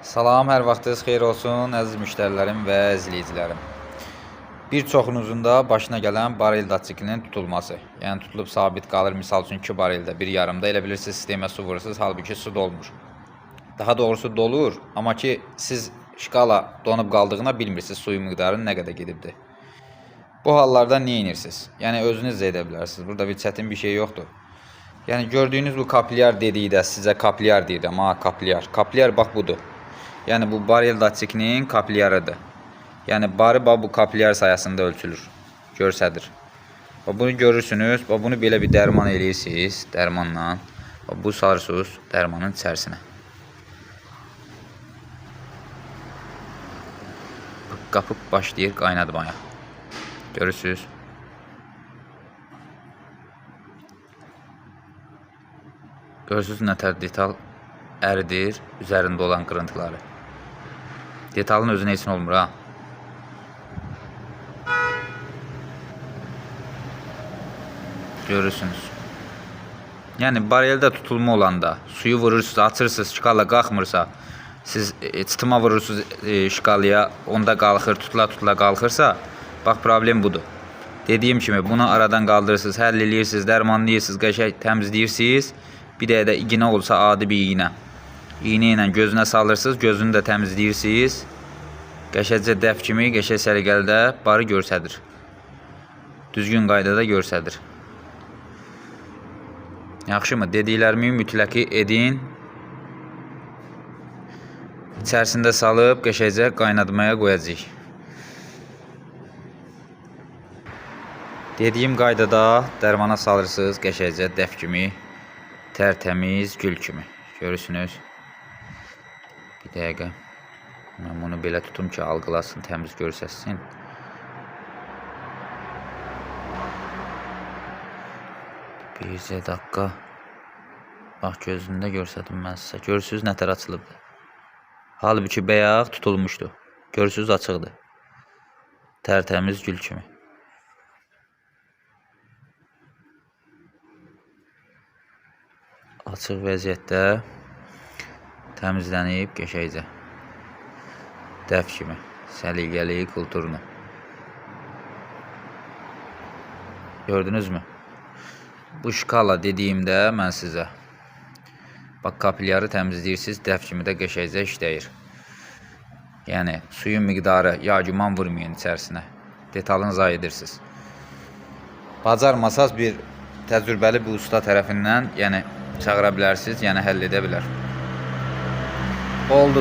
Salam, hər vaxtınız xeyir olsun, əziz müştərilərim və izləyicilərim. Bir çoxunuzun da başına gələn barel datçikinin tutulması. Yəni tutulub sabit qalır, misal üçün 2 bareldə, 1 yarımda. Elə bilirsiniz, sistemə su vurursunuz, halbuki su dolmur. Daha doğrusu dolur, amma ki siz şkala donub qaldığına bilmirsiniz suyun miqdarı nə qədər gedibdir. Bu hallarda nə edirsiniz? Yəni özünüz də edə bilərsiniz. Burada bir çətin bir şey yoxdur. Yəni gördüyünüz bu kaplyar dedikdə sizə kaplyar deyirəm, ha, kaplyar. Kaplyar bax budur. Yəni bu barel datçikinin kaplyarıdır. Yəni barı bu kaplyar sayəsində ölçülür, görsədir. Bunu görürsünüz, bunu belə bir dərman eləyirsiniz, dərmanla. Bu salırsınız dərmanın içərisinə. Qapıb başlayır qaynatmaya. Görürsünüz. Görürsünüz nətər detal əridir üzərində olan qırıntıları. Detalın özünə heç nə olmur, ha. Görürsünüz. Yəni bareldə tutulma olanda suyu vurursunuz, açırsınız, şkala qalxmırsa, siz çıtıma vurursunuz şkalaya, onda qalxır, tutula qalxırsa, bax problem budur. Dediyim kimi bunu aradan qaldırırsınız, həll eləyirsiniz, dərmanlayırsınız, qəşəng təmizləyirsiniz. Bir də iğnə olsa adi bir iğnə. İğnə ilə gözünə salırsınız, gözünü də təmizləyirsiniz. Qəşəngcə dəf kimi, qəşəng səliqəlidə barı görsədir. Düzgün qaydada görsədir. Yaxşımı? Dediklərimi mütləqi edin. İçərisində salıb qəşəngcə qaynatmaya qoyacağıq. Dediyim qaydada dərmana salırsınız, qəşəngcə dəf kimi, tərtəmiz gül kimi. Görürsünüz. Bir dəqiqə. Mən bunu belə tutum ki, algılasın, təmiz görsəsin. Bircə dəqiqə. Bax, gözündə görsədim mən sizə. Görürsünüz, nətər açılıbdır. Halbuki bəyaq tutulmuşdu. Görürsünüz, açıqdır. Tərtəmiz gül kimi. Açıq vəziyyətdə təmizlənib qəşəngcə. Dəf kimi, səliqəli, kulturlu. Gördünüzmü? Bu şkala dediyimdə mən sizə bax, kaplyarı təmizləyirsiniz, dəf kimi də qəşəngcə işləyir. Yəni suyun miqdarı yağman vurmayın içərisinə. Detalını zayi edirsiniz. Bacarmasaz bir təcrübəli bir usta tərəfindən, yəni çağıra bilərsiniz, yəni həll edə bilər. Oldu.